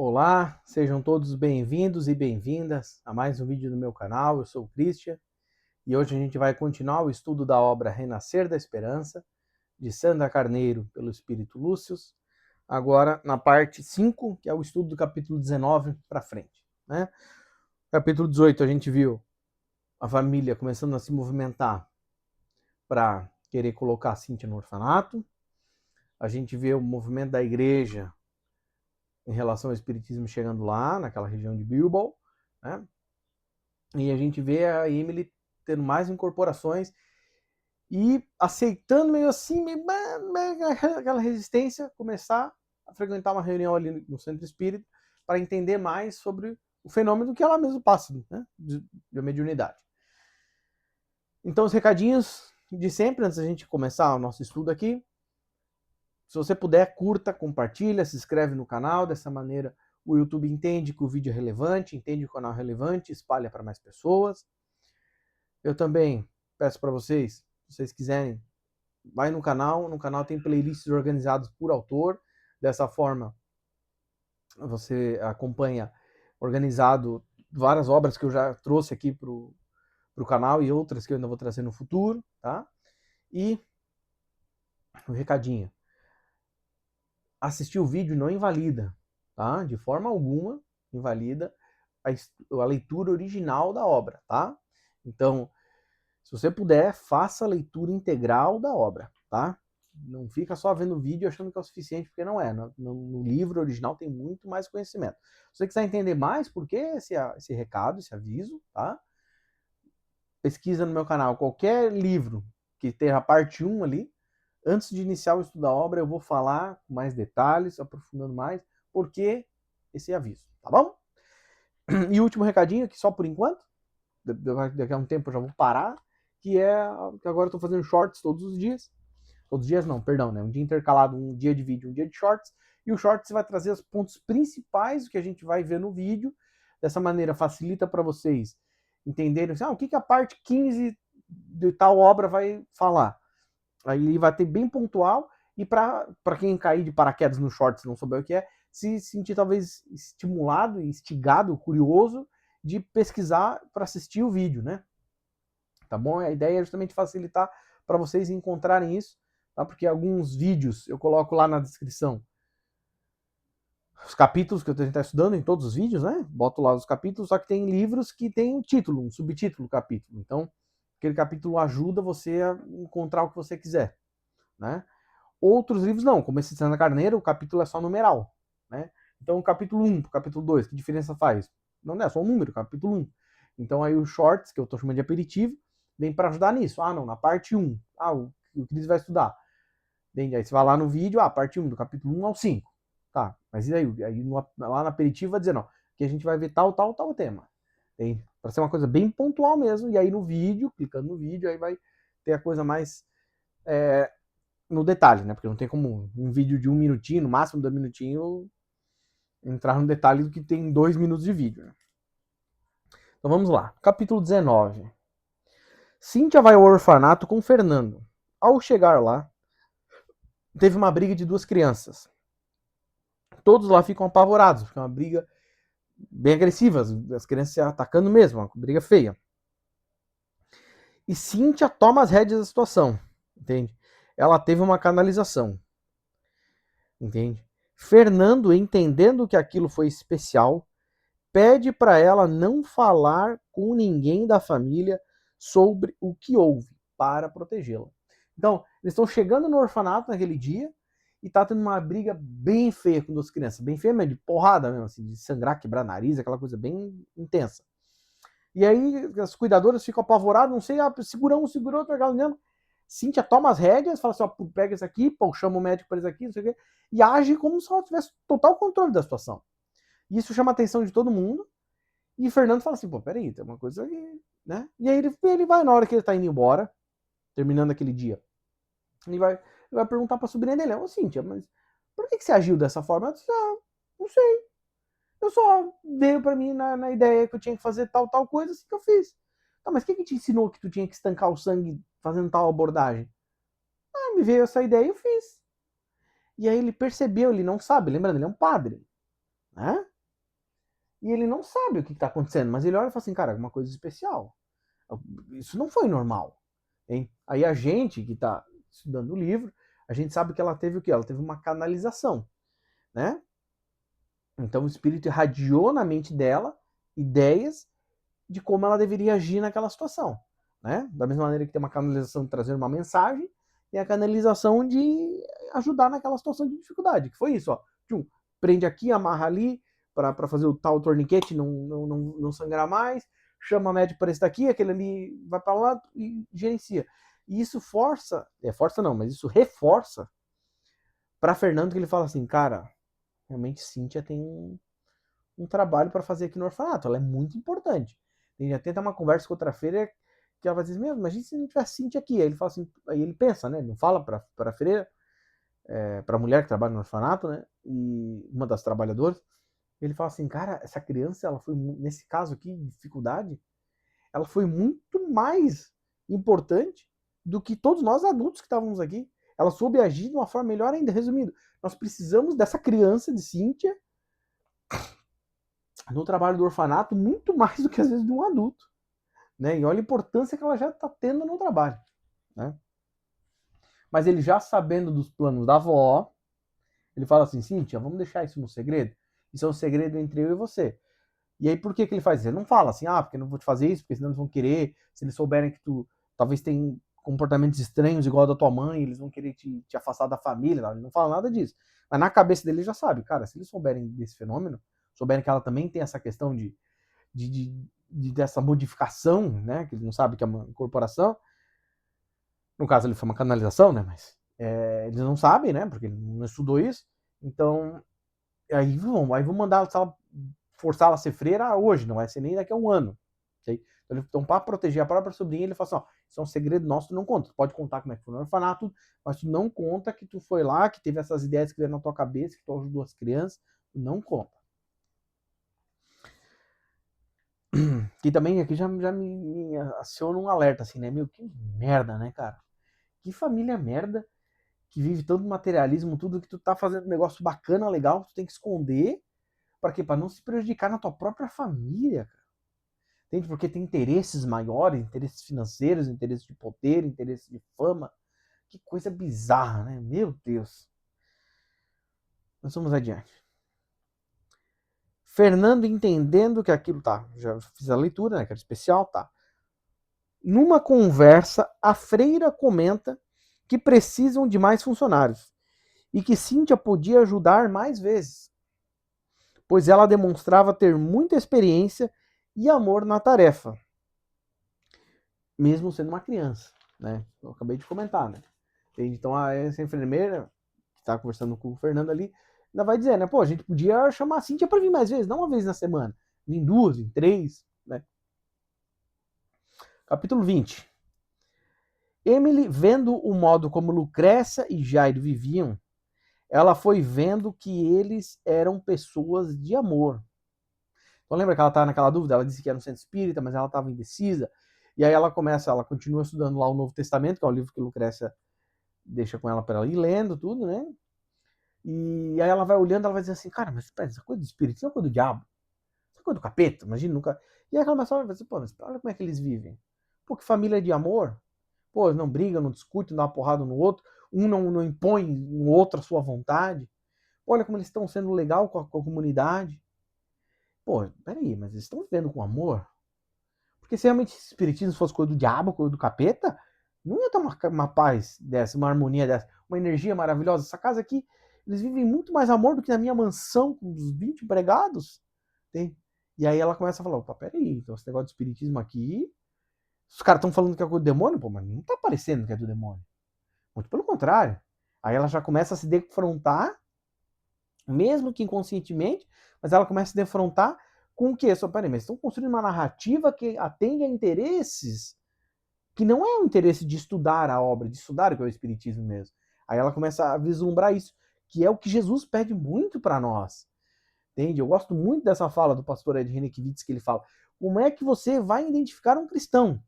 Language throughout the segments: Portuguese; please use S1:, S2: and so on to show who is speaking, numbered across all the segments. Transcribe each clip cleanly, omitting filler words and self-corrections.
S1: Olá, sejam todos bem-vindos e bem-vindas a mais um vídeo do meu canal. Eu sou o Christian e hoje a gente vai continuar o estudo da obra Renascer da Esperança, de Sandra Carneiro, pelo Espírito Lúcius, agora na parte 5, que é o estudo do capítulo 19 para frente. Né? Capítulo 18 a gente viu a família começando a se movimentar para querer colocar a Cíntia no orfanato. A gente vê o movimento da igreja em relação ao espiritismo chegando lá, naquela região de Bilbao, né? E a gente vê a Emily tendo mais incorporações e aceitando meio assim, meio aquela resistência, começar a frequentar uma reunião ali no Centro Espírita para entender mais sobre o fenômeno que ela mesma passa, né, de mediunidade. Então, os recadinhos de sempre, antes da gente começar o nosso estudo aqui. Se você puder, curta, compartilha, se inscreve no canal. Dessa maneira, o YouTube entende que o vídeo é relevante, entende que o canal é relevante, espalha para mais pessoas. Eu também peço para vocês, se vocês quiserem, vai no canal tem playlists organizadas por autor. Dessa forma, você acompanha organizado várias obras que eu já trouxe aqui para o canal e outras que eu ainda vou trazer no futuro, tá? E o recadinho. Assistir o vídeo não invalida, tá? De forma alguma invalida a leitura original da obra, tá? Então, se você puder, faça a leitura integral da obra, tá? Não fica só vendo o vídeo achando que é o suficiente, porque não é. No livro original tem muito mais conhecimento. Se você quiser entender mais, por que esse recado, esse aviso, tá? Pesquisa no meu canal qualquer livro que tenha a parte 1 ali. Antes de iniciar o estudo da obra, eu vou falar com mais detalhes, aprofundando mais, por que esse aviso, tá bom? E o último recadinho, que só por enquanto, daqui a um tempo eu já vou parar, que agora eu estou fazendo shorts todos os dias. Todos os dias não, perdão, né? Um dia intercalado, um dia de vídeo, um dia de shorts. E o shorts vai trazer os pontos principais que a gente vai ver no vídeo. Dessa maneira, facilita para vocês entenderem assim, o que a parte 15 de tal obra vai falar. Aí vai ter bem pontual. E para quem cair de paraquedas no shorts e não souber o que é, se sentir talvez estimulado, instigado, curioso de pesquisar para assistir o vídeo, né? Tá bom? A ideia é justamente facilitar para vocês encontrarem isso, tá? Porque alguns vídeos eu coloco lá na descrição os capítulos que a gente está estudando em todos os vídeos, né? Boto lá os capítulos, só que tem livros que tem um título, um subtítulo do capítulo. Então, aquele capítulo ajuda você a encontrar o que você quiser, né? Outros livros não, como esse de Sandra Carneiro, o capítulo é só numeral, né? Então, o capítulo 1 pro capítulo 2, que diferença faz? Não é só um número, capítulo 1. Então, aí os shorts, que eu estou chamando de aperitivo, vem para ajudar nisso. Ah, não, na parte 1. O Cris vai estudar. Aí você vai lá no vídeo, parte 1, do capítulo 1 ao 5. Tá, mas e aí? Lá no aperitivo vai dizer, não, que a gente vai ver tal tema. Para ser uma coisa bem pontual mesmo. E aí no vídeo, clicando no vídeo, aí vai ter a coisa mais no detalhe, né? Porque não tem como um vídeo de 1 minutinho, no máximo 2 minutinhos, entrar no detalhe do que tem 2 minutos de vídeo. Né? Então vamos lá. Capítulo 19. Cíntia vai ao orfanato com Fernando. Ao chegar lá, teve uma briga de 2 crianças. Todos lá ficam apavorados, porque é uma briga bem agressiva, as crianças se atacando mesmo, uma briga feia. E Cíntia toma as rédeas da situação, entende? Ela teve uma canalização, entende? Fernando, entendendo que aquilo foi especial, pede para ela não falar com ninguém da família sobre o que houve, para protegê-la. Então, eles estão chegando no orfanato naquele dia e tá tendo uma briga bem feia com 2 crianças, bem feia mesmo, de porrada mesmo, assim, de sangrar, quebrar nariz, aquela coisa bem intensa. E aí as cuidadoras ficam apavoradas, não sei, segura um, segura outro, mesmo. Cíntia toma as rédeas, fala assim, pega esse aqui, chama o médico para isso aqui, não sei o quê, e age como se ela tivesse total controle da situação. Isso chama a atenção de todo mundo, e Fernando fala assim, peraí, tem uma coisa aí, né? E aí ele vai, na hora que ele tá indo embora, terminando aquele dia, ele vai perguntar pra sobrinha dele, Cíntia, mas por que você agiu dessa forma? Ela disse, não sei, eu só veio pra mim na ideia que eu tinha que fazer tal coisa, assim que eu fiz. Tá, mas quem que te ensinou que tu tinha que estancar o sangue fazendo tal abordagem? Me veio essa ideia e eu fiz. E aí ele percebeu, ele não sabe, lembrando, ele é um padre, né? E ele não sabe o que está acontecendo, mas ele olha e fala assim, cara, alguma coisa especial. Isso não foi normal. Hein? Aí a gente que está estudando o livro, a gente sabe que ela teve o quê? Ela teve uma canalização, né? Então o espírito irradiou na mente dela ideias de como ela deveria agir naquela situação, né? Da mesma maneira que tem uma canalização de trazer uma mensagem, tem a canalização de ajudar naquela situação de dificuldade, que foi isso, ó. Prende aqui, amarra ali, para fazer o tal torniquete não sangrar mais, chama médico para esse daqui, aquele ali vai para lá e gerencia. E isso força não, mas isso reforça para Fernando, que ele fala assim, cara, realmente Cíntia tem um trabalho para fazer aqui no orfanato, ela é muito importante. Ele já tenta uma conversa com outra freira que ela vai dizer, mesmo, imagina se não tivesse Cíntia aqui. Aí ele fala assim, aí ele pensa, né? Não fala para a freira, para a mulher que trabalha no orfanato, né? E uma das trabalhadoras, ele fala assim, cara, essa criança, ela foi, nesse caso aqui, de dificuldade, ela foi muito mais importante do que todos nós adultos que estávamos aqui. Ela soube agir de uma forma melhor ainda. Resumindo, nós precisamos dessa criança de Cíntia no trabalho do orfanato muito mais do que às vezes de um adulto, né? E olha a importância que ela já está tendo no trabalho, né? Mas ele já sabendo dos planos da avó, ele fala assim, Cíntia, vamos deixar isso no segredo? Isso é um segredo entre eu e você. E aí por que ele faz isso? Ele não fala assim, porque eu não vou te fazer isso, porque senão eles vão querer, se eles souberem que tu talvez tem comportamentos estranhos igual da tua mãe, eles vão querer te afastar da família, não. Ele não fala nada disso. Mas na cabeça dele ele já sabe, cara, se eles souberem desse fenômeno, souberem que ela também tem essa questão dessa modificação, né, que ele não sabe que é uma incorporação, no caso ele foi uma canalização, né, mas eles não sabem, né, porque ele não estudou isso, então aí vão mandar forçar ela a ser freira hoje, não vai ser nem daqui a um ano. Okay? Então, para proteger a própria sobrinha, ele fala assim, ó, isso é um segredo nosso, tu não conta. Tu pode contar como é que foi no orfanato, mas tu não conta que tu foi lá, que teve essas ideias que veio na tua cabeça, que tu ajudou as crianças, tu não conta. Que também aqui já me aciona um alerta, assim, né? Meu, que merda, né, cara? Que família merda que vive tanto materialismo, tudo que tu tá fazendo um negócio bacana, legal, tu tem que esconder. Para quê? Para não se prejudicar na tua própria família, cara. Entende? Porque tem interesses maiores, interesses financeiros, interesses de poder, interesses de fama. Que coisa bizarra, né? Meu Deus. Nós vamos adiante. Fernando entendendo que aquilo tá, já fiz a leitura, né, que era especial, tá. Numa conversa, a freira comenta que precisam de mais funcionários e que Cíntia podia ajudar mais vezes, pois ela demonstrava ter muita experiência e amor na tarefa, mesmo sendo uma criança, né? Eu acabei de comentar, né? Então essa enfermeira que está conversando com o Fernando ali, ainda vai dizer, né? Pô, a gente podia chamar a Cíntia para vir mais vezes, não uma vez na semana, em duas, em três, né? Capítulo 20. Emily, vendo o modo como Lucrécia e Jairo viviam, ela foi vendo que eles eram pessoas de amor. Então lembra que ela estava naquela dúvida? Ela disse que era um centro espírita, mas ela estava indecisa. E aí ela continua estudando lá o Novo Testamento, que é o livro que Lucrécia deixa com ela para ela ir lendo tudo, né? E aí ela vai olhando, ela vai dizer assim, cara, mas espera, essa coisa do espírito, isso é coisa do diabo, isso é coisa do capeta, imagina, nunca... E aí ela começa a olhar e vai dizer, pô, mas olha como é que eles vivem. Pô, que família de amor. Pô, eles não brigam, não discutem, não dá uma porrada no outro, um não impõe no outro a sua vontade. Olha como eles estão sendo legal com a comunidade. Pô, peraí, mas eles estão vivendo com amor? Porque se realmente esse espiritismo fosse coisa do diabo, coisa do capeta, não ia ter uma paz dessa, uma harmonia dessa, uma energia maravilhosa. Essa casa aqui, eles vivem muito mais amor do que na minha mansão com os 20 empregados. Tem? E aí ela começa a falar, opa, peraí, então esse negócio de espiritismo aqui, os caras estão falando que é coisa do demônio, pô, mas não tá parecendo que é do demônio. Muito pelo contrário. Aí ela já começa a se defrontar, mesmo que inconscientemente, mas ela começa a se defrontar com o quê? Só, peraí, mas estão construindo uma narrativa que atende a interesses que não é o interesse de estudar a obra, de estudar o que é o Espiritismo mesmo. Aí ela começa a vislumbrar isso, que é o que Jesus pede muito para nós. Entende? Eu gosto muito dessa fala do pastor Ed Renekiewicz, que ele fala, como é que você vai identificar um cristão?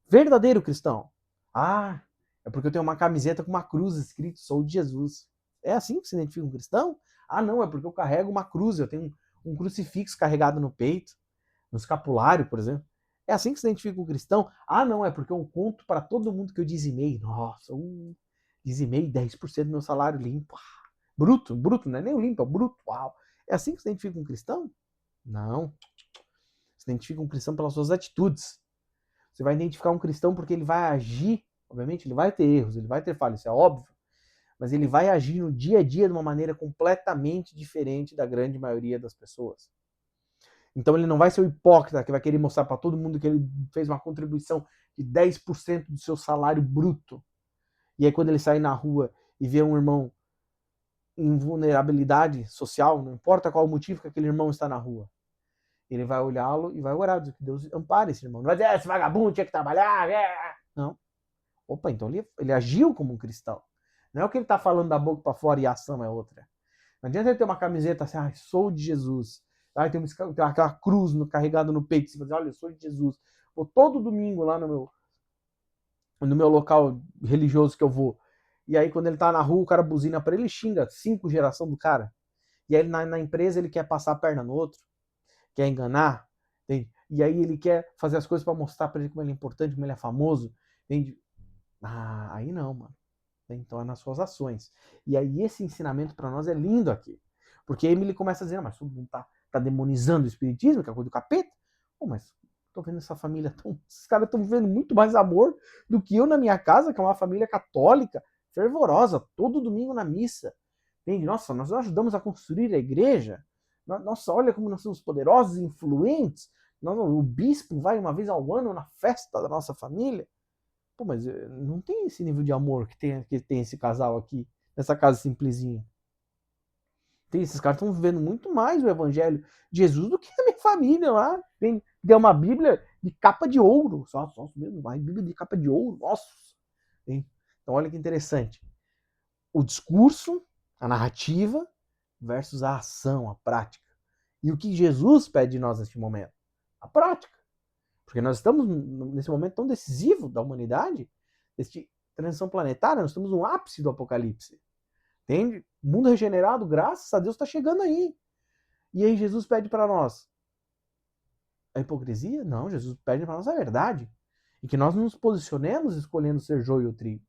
S1: Verdadeiro cristão. É porque eu tenho uma camiseta com uma cruz escrito, sou de Jesus. É assim que se identifica um cristão? Ah, não, é porque eu carrego uma cruz, eu tenho um crucifixo carregado no peito, no escapulário, por exemplo. É assim que se identifica um cristão? Ah, não, é porque eu conto para todo mundo que eu dizimei. Nossa, dizimei 10% do meu salário limpo. Bruto, não é nem o limpo, é o bruto. Uau. É assim que se identifica um cristão? Não. Se identifica um cristão pelas suas atitudes. Você vai identificar um cristão porque ele vai agir, obviamente ele vai ter erros, ele vai ter falhas, isso é óbvio, mas ele vai agir no dia a dia de uma maneira completamente diferente da grande maioria das pessoas. Então ele não vai ser o hipócrita que vai querer mostrar para todo mundo que ele fez uma contribuição de 10% do seu salário bruto. E aí quando ele sai na rua e vê um irmão em vulnerabilidade social, não importa qual o motivo que aquele irmão está na rua, ele vai olhá-lo e vai orar, dizer que Deus ampare esse irmão. Não vai dizer, esse vagabundo tinha que trabalhar. Não. Opa, então ele agiu como um cristão. Não é o que ele está falando da boca para fora e a ação é outra. Não adianta ele ter uma camiseta assim, sou de Jesus. Aí tem aquela cruz carregada no peito. Você vai dizer, olha, eu sou de Jesus. Vou todo domingo lá no meu local religioso que eu vou. E aí quando ele tá na rua, o cara buzina para ele e xinga 5 geração do cara. E aí na empresa ele quer passar a perna no outro, quer enganar, entende? E aí ele quer fazer as coisas para mostrar para ele como ele é importante, como ele é famoso, entende? Ah, aí não, mano. Então é nas suas ações. E aí esse ensinamento para nós é lindo aqui. Porque Emily começa a dizer, mas todo mundo tá demonizando o espiritismo, que é coisa do capeta. Pô, mas tô vendo essa família esses caras estão vivendo muito mais amor do que eu na minha casa, que é uma família católica, fervorosa, todo domingo na missa. Entende? Nossa, nós ajudamos a construir a igreja. Nossa, olha como nós somos poderosos e influentes. O bispo vai uma vez ao ano na festa da nossa família. Pô, mas não tem esse nível de amor que tem esse casal aqui, nessa casa simplesinha. Esses caras estão vivendo muito mais o evangelho de Jesus do que a minha família lá. Deu uma Bíblia de capa de ouro. Nossa mesmo, uma Bíblia de capa de ouro. Nossa. Então olha que interessante. O discurso, a narrativa, versus a ação, a prática. E o que Jesus pede de nós neste momento? A prática. Porque nós estamos nesse momento tão decisivo da humanidade, deste transição planetária, nós estamos no ápice do apocalipse. Entende? O mundo regenerado, graças a Deus, está chegando aí. E aí Jesus pede para nós a hipocrisia? Não, Jesus pede para nós a verdade. E que nós nos posicionemos escolhendo ser joio ou trigo.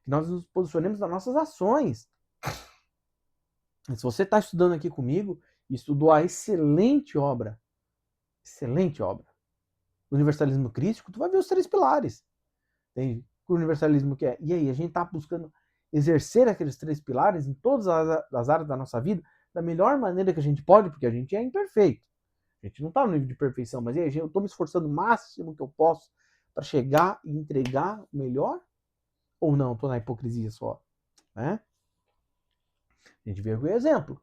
S1: Que nós nos posicionemos nas nossas ações. E se você está estudando aqui comigo, e estudou a excelente obra, do universalismo crístico, tu vai ver os 3 pilares. Entende? O universalismo que é. E aí, a gente está buscando exercer aqueles 3 pilares em todas as áreas da nossa vida da melhor maneira que a gente pode, porque a gente é imperfeito. A gente não está no nível de perfeição, mas e aí, eu estou me esforçando o máximo que eu posso para chegar e entregar o melhor? Ou não, estou na hipocrisia só? Né? A gente vê o exemplo.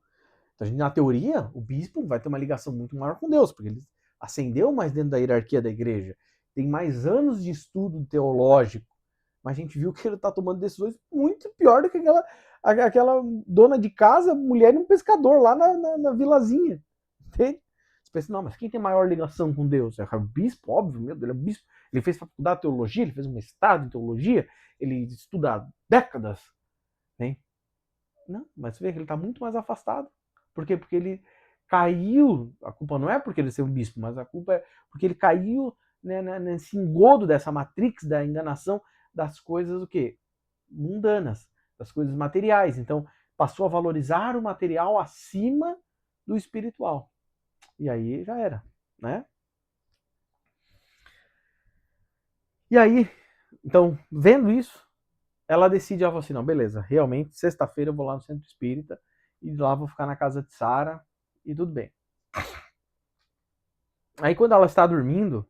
S1: Então, na teoria, o bispo vai ter uma ligação muito maior com Deus, porque ele ascendeu mais dentro da hierarquia da igreja, tem mais anos de estudo teológico, mas a gente viu que ele está tomando decisões muito pior do que aquela dona de casa, mulher e um pescador lá na vilazinha. Entende? Você pensa, não, mas quem tem maior ligação com Deus? É o bispo, óbvio, meu Deus, ele é bispo. Ele fez faculdade de teologia, ele fez um mestrado em teologia, ele estuda há décadas. Né? Não, mas você vê que ele está muito mais afastado. Por quê? Porque ele caiu, a culpa não é porque ele ser um bispo, mas a culpa é porque ele caiu, né, nesse engodo dessa matrix da enganação das coisas o quê? Mundanas, das coisas materiais. Então, passou a valorizar o material acima do espiritual. E aí já era, né? E aí, então, vendo isso, ela decide, ela fala assim, não, beleza, realmente, sexta-feira eu vou lá no Centro Espírita e lá vou ficar na casa de Sara e tudo bem. Aí quando ela está dormindo,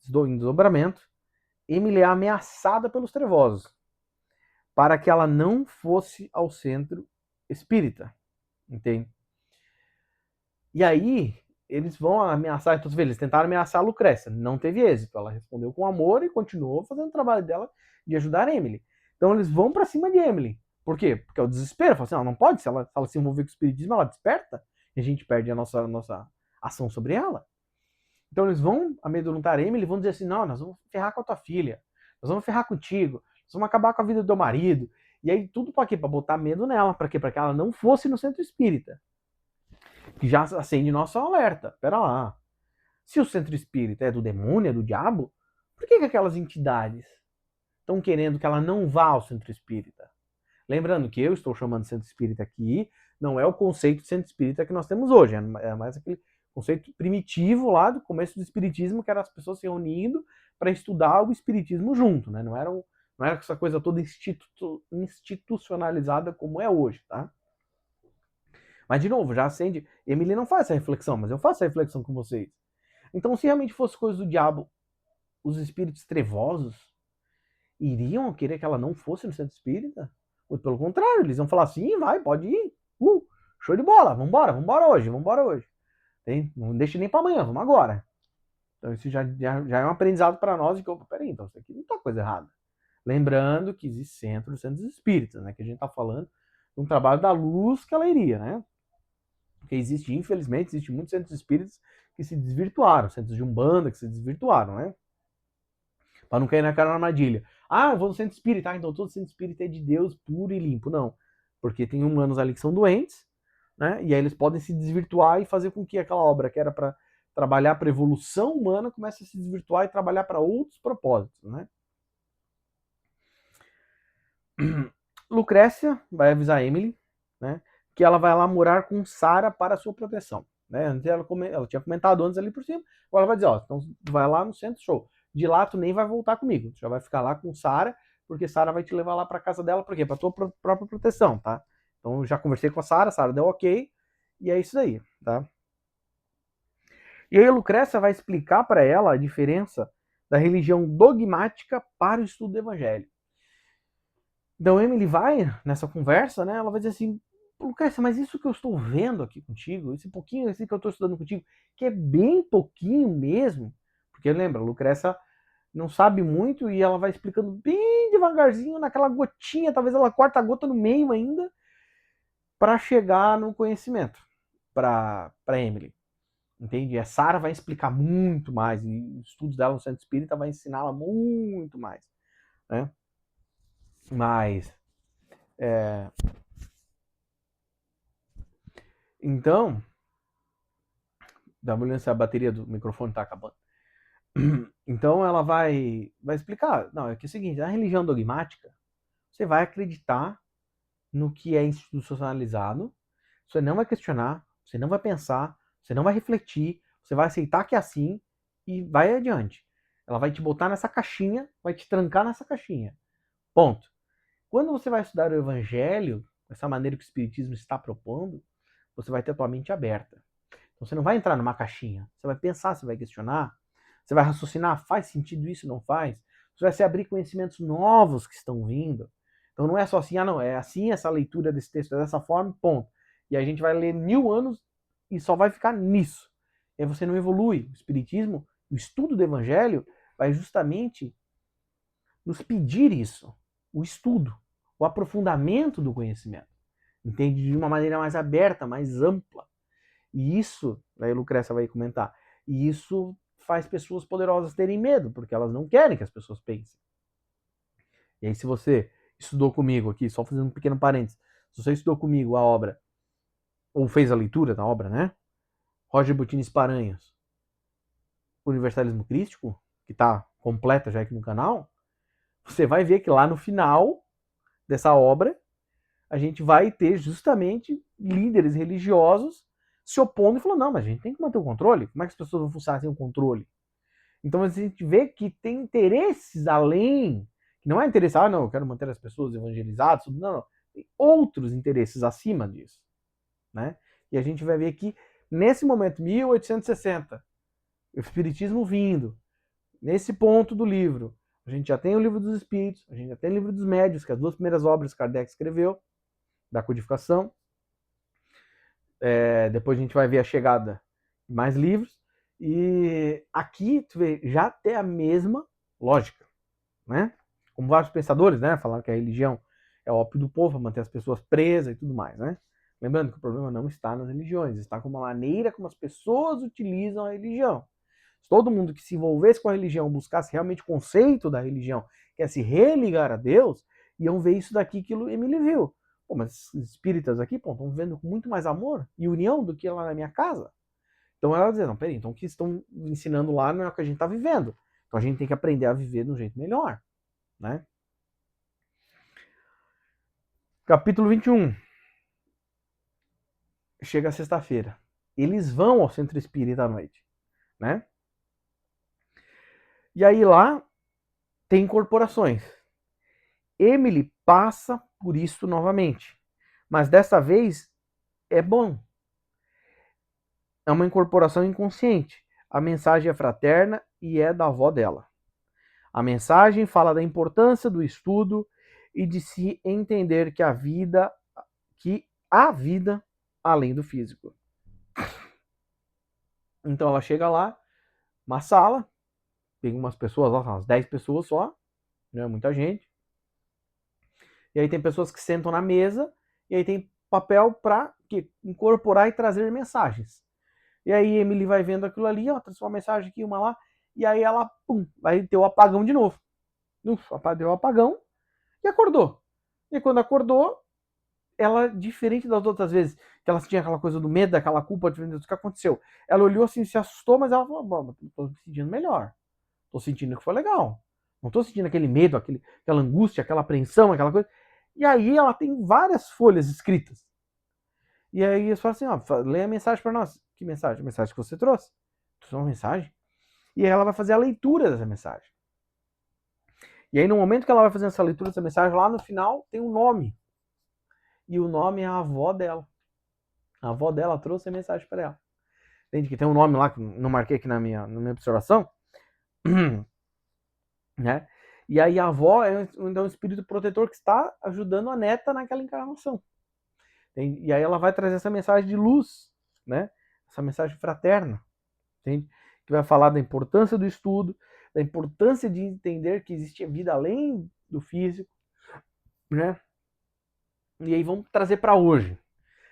S1: em desdobramento, Emily é ameaçada pelos trevosos para que ela não fosse ao centro espírita, entende? E aí eles vão ameaçar, então eles tentaram ameaçar a Lucrécia, não teve êxito, ela respondeu com amor e continuou fazendo o trabalho dela de ajudar a Emily. Então eles vão para cima de Emily. Por quê? Porque é o desespero, fala assim, não pode, se ela se envolver com o espiritismo, ela desperta e a gente perde a nossa ação sobre ela. Então eles vão amedrontar a Emily e vão dizer assim, não, nós vamos ferrar com a tua filha, nós vamos ferrar contigo, nós vamos acabar com a vida do teu marido. E aí tudo para quê? Para botar medo nela. Para quê? Para que ela não fosse no centro espírita. Que já acende nosso alerta. Pera lá. Se o centro espírita é do demônio, é do diabo, por que aquelas entidades estão querendo que ela não vá ao centro espírita? Lembrando que eu estou chamando de centro espírita aqui, não é o conceito de centro espírita que nós temos hoje, é mais aquele conceito primitivo lá do começo do espiritismo, que era as pessoas se reunindo para estudar o espiritismo junto, né? Não era essa coisa toda institucionalizada como é hoje, tá? Mas, de novo, já acende. Emily não faz essa reflexão, mas eu faço essa reflexão com vocês. Então, se realmente fosse coisa do diabo, os espíritos trevosos iriam querer que ela não fosse no centro espírita? Ou pelo contrário, eles iam falar assim, vai, pode ir. Show de bola, vambora hoje. Não deixe nem para amanhã, vamos agora. Então isso já é um aprendizado para nós de que, opa, peraí, então isso aqui não tá coisa errada. Lembrando que existe centros espíritas, né? Que a gente tá falando de um trabalho da luz que ela iria, né? Porque infelizmente, muitos centros espíritas que se desvirtuaram, centros de Umbanda que se desvirtuaram, né? Para não cair naquela armadilha. Ah, eu vou no centro espírita, então todo centro espírita é de Deus puro e limpo. Não, porque tem humanos ali que são doentes, né? E aí eles podem se desvirtuar e fazer com que aquela obra que era para trabalhar para a evolução humana comece a se desvirtuar e trabalhar para outros propósitos, né? Lucrécia vai avisar Emily, né, que ela vai lá morar com Sara para sua proteção, né? Antes ela tinha comentado antes ali por cima, agora ela vai dizer, ó, então vai lá no centro, show. De lá tu nem vai voltar comigo, tu já vai ficar lá com Sara, porque Sara vai te levar lá para casa dela, por quê? Para tua própria proteção, tá? Então eu já conversei com a Sara deu ok, e é isso aí, tá? E aí a Lucrécia vai explicar para ela a diferença da religião dogmática para o estudo do evangelho. Então Emily vai nessa conversa, né? Ela vai dizer assim, Lucrécia, mas isso que eu estou vendo aqui contigo, esse pouquinho assim que eu estou estudando contigo, que é bem pouquinho mesmo, porque lembra, Lucrécia não sabe muito e ela vai explicando bem devagarzinho naquela gotinha, talvez ela corta a gota no meio ainda, para chegar no conhecimento para Emily. Entende? A Sara vai explicar muito mais, e os estudos dela no Centro Espírita vai ensiná-la muito mais, né? Mas então, dá uma olhada se a bateria do microfone está acabando. Então ela vai explicar, não, é que é o seguinte, a religião dogmática, você vai acreditar no que é institucionalizado, você não vai questionar, você não vai pensar, você não vai refletir, você vai aceitar que é assim e vai adiante. Ela vai te botar nessa caixinha, vai te trancar nessa caixinha. Ponto. Quando você vai estudar o evangelho, dessa maneira que o espiritismo está propondo, você vai ter a tua mente aberta. Então você não vai entrar numa caixinha, você vai pensar, você vai questionar, você vai raciocinar, faz sentido isso, não faz? Você vai se abrir conhecimentos novos que estão vindo. Então não é só assim, não, é assim essa leitura desse texto, é dessa forma, ponto. E a gente vai ler 1000 anos e só vai ficar nisso. E aí você não evolui. O espiritismo, o estudo do evangelho, vai justamente nos pedir isso, o estudo, o aprofundamento do conhecimento. Entende? De uma maneira mais aberta, mais ampla. E isso, aí a Lucrécia vai comentar, e isso faz pessoas poderosas terem medo, porque elas não querem que as pessoas pensem. E aí se você estudou comigo aqui, só fazendo um pequeno parênteses, se você estudou comigo a obra, ou fez a leitura da obra, né? Roger Butini Paranhos, Universalismo Crístico, que está completa já aqui no canal, você vai ver que lá no final dessa obra, a gente vai ter justamente líderes religiosos se opondo e falando, não, mas a gente tem que manter o controle. Como é que as pessoas vão funcionar sem o controle? Então a gente vê que tem interesses além, que não é interesse, não, eu quero manter as pessoas evangelizadas, não. Tem outros interesses acima disso, né? E a gente vai ver que nesse momento, 1860, o Espiritismo vindo, nesse ponto do livro, a gente já tem o Livro dos Espíritos, a gente já tem o Livro dos Médiuns, que é as duas primeiras obras que Kardec escreveu, da codificação. Depois a gente vai ver a chegada de mais livros. E aqui tu vê, já tem a mesma lógica, né? Como vários pensadores, né, falaram que a religião é o ópio do povo, para manter as pessoas presas e tudo mais, né? Lembrando que o problema não está nas religiões, está com a maneira como as pessoas utilizam a religião. Se todo mundo que se envolvesse com a religião buscasse realmente o conceito da religião, que é se religar a Deus, iam ver isso daqui que o Emily viu. Pô, mas os espíritas aqui, pô, estão vivendo com muito mais amor e união do que lá na minha casa. Então ela dizia, não, peraí, então o que estão ensinando lá não é o que a gente está vivendo. Então a gente tem que aprender a viver de um jeito melhor, né? Capítulo 21. Chega a sexta-feira. Eles vão ao centro espírita à noite, né? E aí lá tem incorporações. Emily passa por isso novamente, mas dessa vez é bom. É uma incorporação inconsciente. A mensagem é fraterna e é da avó dela. A mensagem fala da importância do estudo e de se entender que há vida além do físico. Então ela chega lá, uma sala, tem umas pessoas lá, umas 10 pessoas só, não é muita gente. E aí tem pessoas que sentam na mesa, e aí tem papel para incorporar e trazer mensagens. E aí Emily vai vendo aquilo ali, ó, trouxe uma mensagem aqui, uma lá, e aí ela, pum, vai ter o apagão de novo. Deu o apagão e acordou. E quando acordou, ela, diferente das outras vezes, que ela tinha aquela coisa do medo, daquela culpa, diferente do que aconteceu. Ela olhou assim, se assustou, mas ela falou, tô me sentindo melhor. Tô sentindo que foi legal. Não tô sentindo aquele medo, aquela angústia, aquela apreensão, aquela coisa. E aí ela tem várias folhas escritas. E aí eles falam assim, ó, lê a mensagem para nós. Que mensagem? A mensagem que você trouxe. Trouxe uma mensagem. E aí ela vai fazer a leitura dessa mensagem. E aí no momento que ela vai fazer essa leitura dessa mensagem, lá no final tem um nome. E o nome é a avó dela. A avó dela trouxe a mensagem para ela. Entende que tem um nome lá que não marquei aqui na minha observação? Né? E aí a avó é um espírito protetor que está ajudando a neta naquela encarnação. E aí ela vai trazer essa mensagem de luz, né? Essa mensagem fraterna, entende? Que vai falar da importância do estudo, da importância de entender que existe vida além do físico, né? E aí vamos trazer para hoje.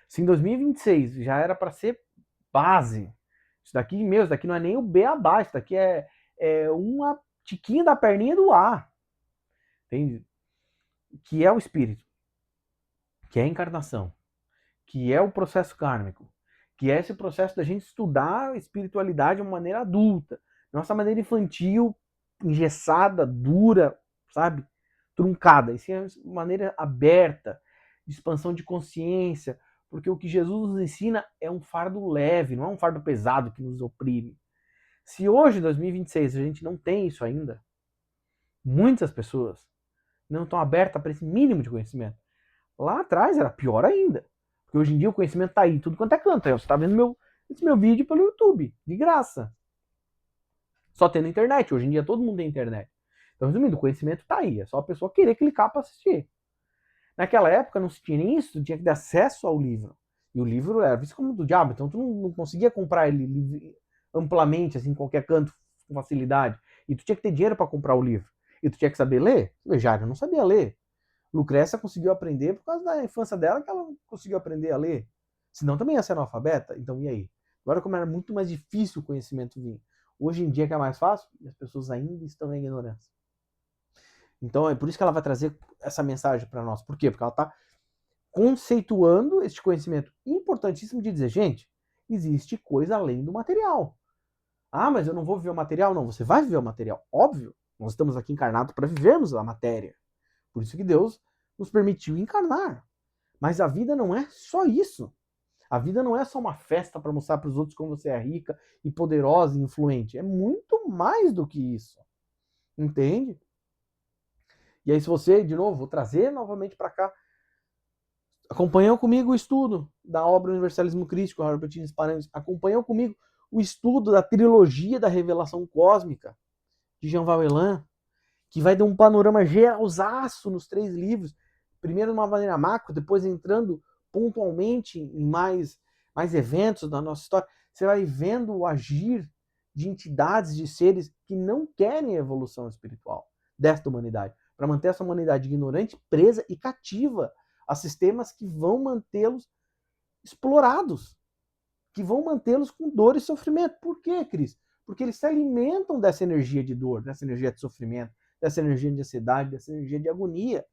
S1: Se em 2026 já era para ser base, isso daqui não é nem o beabá, isso daqui é uma tiquinha da perninha do ar, entende? Que é o espírito, que é a encarnação, que é o processo kármico, que é esse processo da gente estudar a espiritualidade de uma maneira adulta, nossa maneira infantil, engessada, dura, sabe? Truncada. Isso é uma maneira aberta, de expansão de consciência, porque o que Jesus nos ensina é um fardo leve, não é um fardo pesado que nos oprime. Se hoje, em 2026, a gente não tem isso ainda, muitas pessoas não estão abertas para esse mínimo de conhecimento. Lá atrás era pior ainda. Porque hoje em dia o conhecimento está aí, tudo quanto é canto. Você está vendo esse meu vídeo pelo YouTube, de graça. Só tendo internet. Hoje em dia todo mundo tem internet. Então, resumindo, o conhecimento está aí. É só a pessoa querer clicar para assistir. Naquela época não se tinha nem isso, tu tinha que ter acesso ao livro. E o livro era visto como do diabo, então tu não conseguia comprar ele amplamente, assim, em qualquer canto, com facilidade. E tu tinha que ter dinheiro para comprar o livro. E tu tinha que saber ler. O Jário não sabia ler. Lucrécia conseguiu aprender por causa da infância dela, que ela conseguiu aprender a ler. Senão também ia ser analfabeta. Então, e aí? Agora, como era muito mais difícil o conhecimento vir. Hoje em dia, que é mais fácil, as pessoas ainda estão na ignorância. Então, é por isso que ela vai trazer essa mensagem para nós. Por quê? Porque ela está conceituando este conhecimento importantíssimo de dizer, gente, existe coisa além do material. Ah, mas eu não vou viver o material? Não, você vai viver o material. Óbvio, nós estamos aqui encarnados para vivermos a matéria. Por isso que Deus nos permitiu encarnar. Mas a vida não é só isso. A vida não é só uma festa para mostrar para os outros como você é rica e poderosa e influente. É muito mais do que isso. Entende? E aí, se você, de novo, vou trazer novamente para cá, acompanhou comigo o estudo da obra Universalismo Crístico, Albertino Sparanis, acompanhou comigo o estudo da trilogia da Revelação Cósmica, de Jean Vauelan, que vai dar um panorama geralzaço nos 3 livros, primeiro de uma maneira macro, depois entrando pontualmente em mais eventos da nossa história, você vai vendo o agir de entidades, de seres que não querem a evolução espiritual desta humanidade, para manter essa humanidade ignorante, presa e cativa a sistemas que vão mantê-los explorados, que vão mantê-los com dor e sofrimento. Por quê, Cris? Porque eles se alimentam dessa energia de dor, dessa energia de sofrimento, dessa energia de ansiedade, dessa energia de agonia.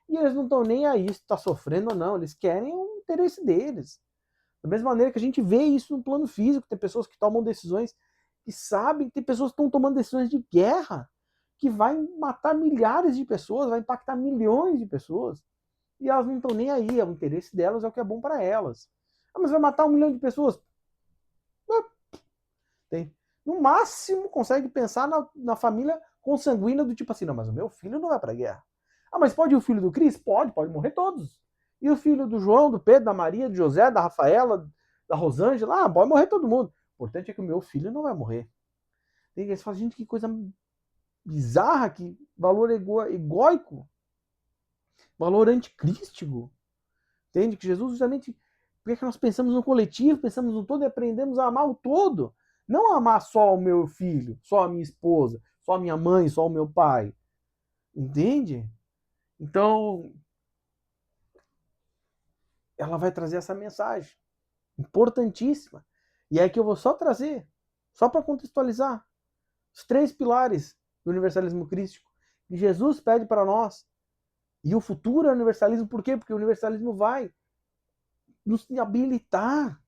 S1: E eles não estão nem aí se está sofrendo ou não, eles querem o interesse deles. Da mesma maneira que a gente vê isso no plano físico, tem pessoas que tomam decisões que sabem, tem pessoas que estão tomando decisões de guerra, que vai matar milhares de pessoas, vai impactar milhões de pessoas, e elas não estão nem aí, o interesse delas é o que é bom para elas. Ah, mas vai matar 1 milhão de pessoas? Tem. No máximo, consegue pensar na família consanguínea do tipo assim, não, mas o meu filho não vai para a guerra. Ah, mas pode ir o filho do Cris? Pode morrer todos. E o filho do João, do Pedro, da Maria, do José, da Rafaela, da Rosângela? Ah, pode morrer todo mundo. O importante é que o meu filho não vai morrer. Tem gente que fala, gente, que coisa bizarra, que valor egóico, valor anticrístico. Entende? Que Jesus justamente, porque é que nós pensamos no coletivo, pensamos no todo e aprendemos a amar o todo. Não amar só o meu filho, só a minha esposa, só a minha mãe, só o meu pai. Entende? Então, ela vai trazer essa mensagem importantíssima. E é que eu vou só trazer, só para contextualizar, os 3 pilares do universalismo crístico que Jesus pede para nós. E o futuro é o universalismo, por quê? Porque o universalismo vai nos habilitar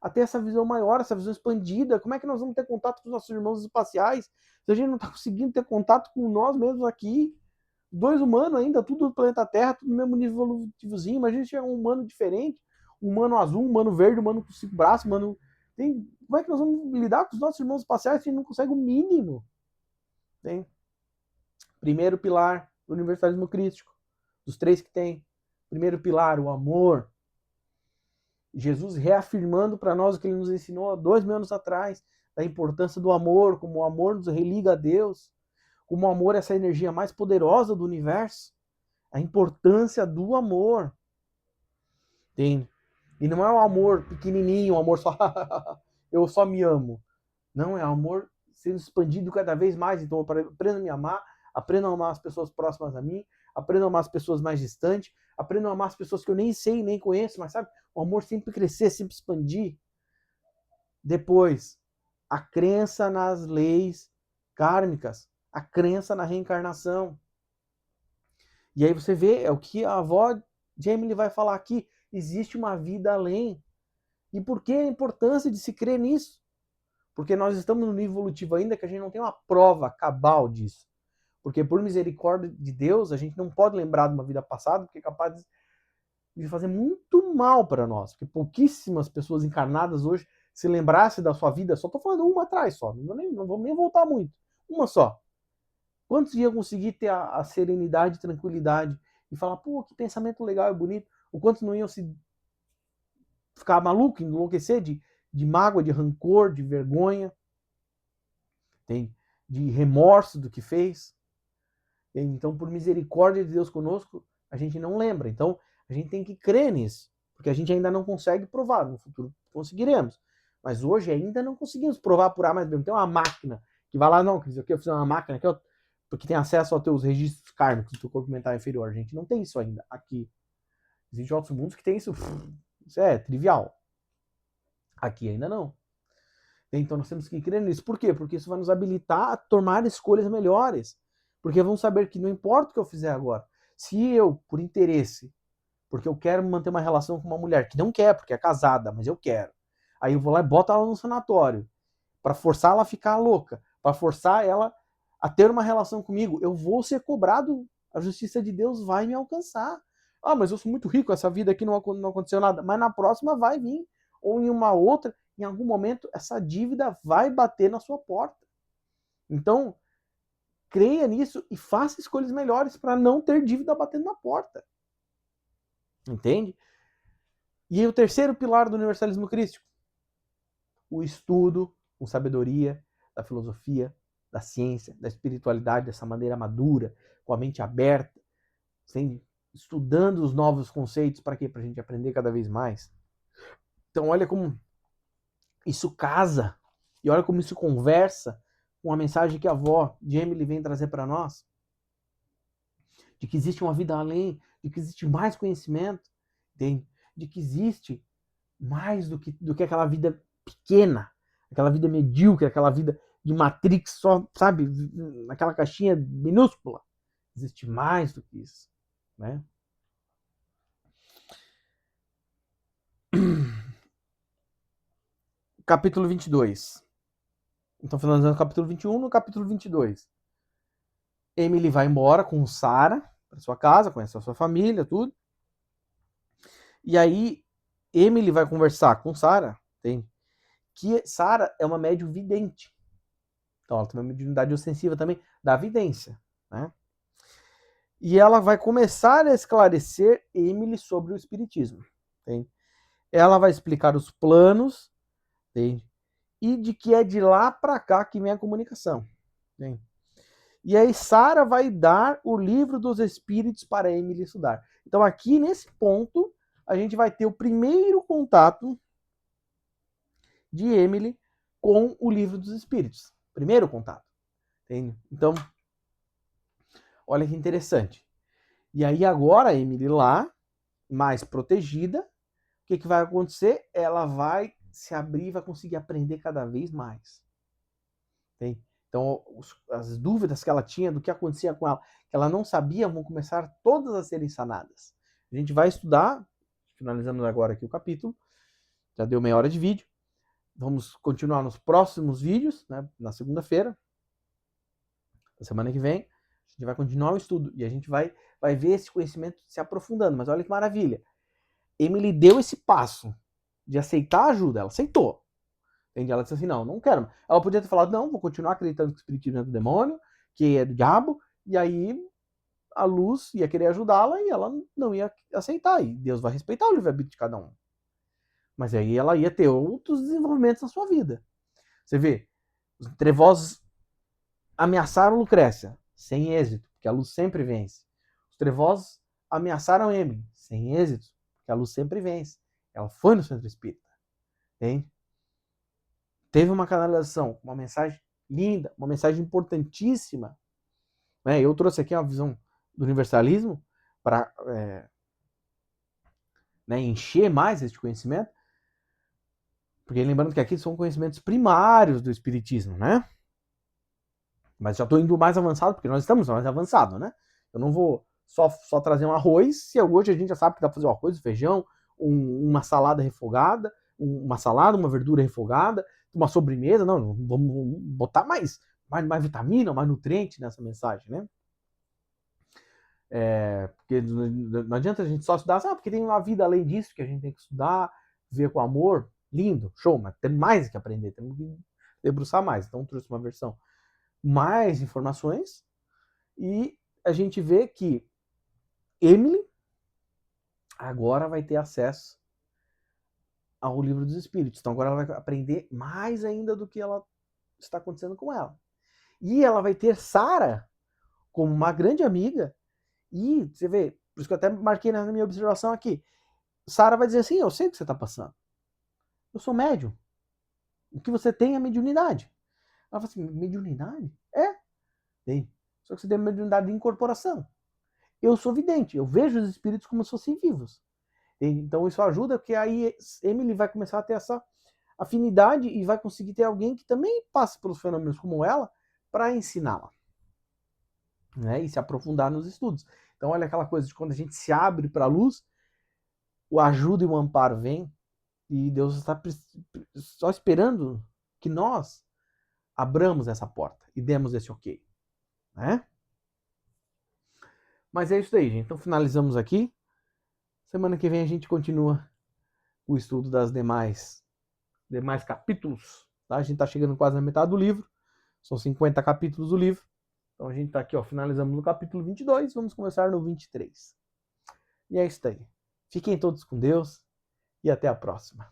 S1: a ter essa visão maior, essa visão expandida. Como é que nós vamos ter contato com os nossos irmãos espaciais se a gente não está conseguindo ter contato com nós mesmos aqui? 2 humanos ainda, tudo do planeta Terra, tudo no mesmo nível evolutivozinho. Imagina se é um humano diferente, um humano azul, um humano verde, um humano com 5 braços, humano... Como é que nós vamos lidar com os nossos irmãos espaciais se a gente não consegue o mínimo? Tem. Primeiro pilar do universalismo crístico, dos 3 que tem. Primeiro pilar, o amor. Jesus reafirmando para nós o que ele nos ensinou há 2.000 anos atrás, da importância do amor, como o amor nos religa a Deus, como o amor é essa energia mais poderosa do universo, a importância do amor. Tem. E não é um amor pequenininho, um amor só eu só me amo. Não, é amor sendo expandido cada vez mais. Então eu aprendo a me amar, aprendo a amar as pessoas próximas a mim, aprendo a amar as pessoas mais distantes, aprendo a amar as pessoas que eu nem sei, nem conheço, mas sabe, o amor sempre crescer, sempre expandir. Depois, a crença nas leis kármicas, a crença na reencarnação. E aí você vê, é o que a avó Jamie vai falar aqui, existe uma vida além. E por que a importância de se crer nisso? Porque nós estamos no nível evolutivo ainda que a gente não tem uma prova cabal disso. Porque por misericórdia de Deus, a gente não pode lembrar de uma vida passada, porque é capaz de fazer muito mal para nós. Porque pouquíssimas pessoas encarnadas hoje se lembrassem da sua vida, só estou falando uma atrás só, não vamos nem voltar muito. Uma só. Quantos iam conseguir ter a serenidade, tranquilidade e falar, pô, que pensamento legal e bonito? O quantos não iam se ficar maluco, enlouquecer de mágoa, de rancor, de vergonha, de remorso do que fez? Então, por misericórdia de Deus conosco, a gente não lembra. Então, a gente tem que crer nisso, porque a gente ainda não consegue provar. No futuro conseguiremos. Mas hoje ainda não conseguimos provar por A mais B. Não tem uma máquina que vai lá, não, Cris, eu fiz uma máquina aqui, porque tem acesso aos teus registros kármicos do teu corpo mental inferior. A gente não tem isso ainda aqui. Existem outros mundos que tem isso. Isso é trivial. Aqui ainda não. Então nós temos que crer nisso. Por quê? Porque isso vai nos habilitar a tomar escolhas melhores. Porque vamos saber que não importa o que eu fizer agora. Se eu, por interesse, porque eu quero manter uma relação com uma mulher que não quer, porque é casada, mas eu quero. Aí eu vou lá e boto ela no sanatório para forçar ela a ficar louca, para forçar ela a ter uma relação comigo. Eu vou ser cobrado, a justiça de Deus vai me alcançar. Ah, mas eu sou muito rico, essa vida aqui não aconteceu nada. Mas na próxima vai vir. Ou em uma outra, em algum momento, essa dívida vai bater na sua porta. Então, creia nisso e faça escolhas melhores para não ter dívida batendo na porta. Entende? E aí, o terceiro pilar do universalismo crístico, o estudo com sabedoria da filosofia, da ciência, da espiritualidade, dessa maneira madura, com a mente aberta, estudando os novos conceitos, para quê? Para a gente aprender cada vez mais. Então olha como isso casa, e olha como isso conversa com a mensagem que a avó de Emily vem trazer para nós, de que existe uma vida além, de que existe mais conhecimento, de que existe mais do que aquela vida pequena, aquela vida medíocre, aquela vida de Matrix só, sabe, naquela caixinha minúscula. Existe mais do que isso, né? capítulo 22. Então, finalizando o capítulo 21, no capítulo 22. Emily vai embora com Sarah para sua casa, conhece a sua família, tudo. E aí, Emily vai conversar com Sarah, tem que Sarah é uma médium vidente. Então, ela tem uma mediunidade ostensiva também da vidência, né? E ela vai começar a esclarecer Emily sobre o espiritismo. Entende? Ela vai explicar os planos, entende? E de que é de lá para cá que vem a comunicação. Entende? E aí Sarah vai dar o livro dos espíritos para Emily estudar. Então aqui nesse ponto a gente vai ter o primeiro contato de Emily com o livro dos espíritos. Primeiro contato. Entende? Então, olha que interessante. E aí agora a Emily lá, mais protegida, o que vai acontecer? Ela vai se abrir e vai conseguir aprender cada vez mais. Entende? Então, as dúvidas que ela tinha do que acontecia com ela, que ela não sabia, vão começar todas a serem sanadas. A gente vai estudar, finalizamos agora aqui o capítulo, já deu meia hora de vídeo. Vamos continuar nos próximos vídeos, né, na segunda-feira, na semana que vem. A gente vai continuar o estudo e a gente vai ver esse conhecimento se aprofundando. Mas olha que maravilha. Emily deu esse passo de aceitar a ajuda, ela aceitou. Entende? Ela disse assim, não quero. Ela podia ter falado, não, vou continuar acreditando que o espiritismo é do demônio, que é do diabo, e aí a luz ia querer ajudá-la e ela não ia aceitar. E Deus vai respeitar o livre-arbítrio de cada um. Mas aí ela ia ter outros desenvolvimentos na sua vida. Você vê, os trevosos ameaçaram Lucrécia, sem êxito, porque a luz sempre vence. Os trevosos ameaçaram Emily, sem êxito, porque a luz sempre vence. Ela foi no centro espírita. Entende? Teve uma canalização, uma mensagem linda, uma mensagem importantíssima. Né? Eu trouxe aqui uma visão do universalismo para encher mais este conhecimento, porque lembrando que aqui são conhecimentos primários do espiritismo, né? Mas já estou indo mais avançado, porque nós estamos mais avançados, né? Eu não vou só trazer um arroz, se hoje a gente já sabe que dá para fazer um arroz, um feijão, uma salada refogada, uma verdura refogada, uma sobremesa, não, vamos botar mais vitamina, mais nutriente nessa mensagem, né? Porque não adianta a gente só estudar, porque tem uma vida além disso que a gente tem que estudar, ver com amor, lindo, show, mas tem mais que aprender, temos que debruçar mais. Então trouxe uma versão mais informações e a gente vê que Emily agora vai ter acesso ao livro dos espíritos. Então agora ela vai aprender mais ainda do que ela está acontecendo com ela. E ela vai ter Sarah como uma grande amiga. E você vê, por isso que eu até marquei na minha observação aqui. Sarah vai dizer assim, eu sei o que você está passando. Eu sou médium. O que você tem é mediunidade. Ela fala assim, mediunidade? Tem. Só que você tem mediunidade de incorporação. Eu sou vidente, eu vejo os espíritos como se fossem vivos. Então isso ajuda, porque aí Emily vai começar a ter essa afinidade e vai conseguir ter alguém que também passe pelos fenômenos como ela para ensiná-la, né? E se aprofundar nos estudos. Então olha aquela coisa de quando a gente se abre para a luz, o ajuda e o amparo vem e Deus está só esperando que nós abramos essa porta e demos esse ok, né? Mas é isso aí, gente. Então finalizamos aqui. Semana que vem a gente continua o estudo das demais capítulos. Tá? A gente está chegando quase na metade do livro. São 50 capítulos do livro. Então a gente está aqui, finalizamos no capítulo 22. Vamos começar no 23. E é isso aí. Fiquem todos com Deus e até a próxima.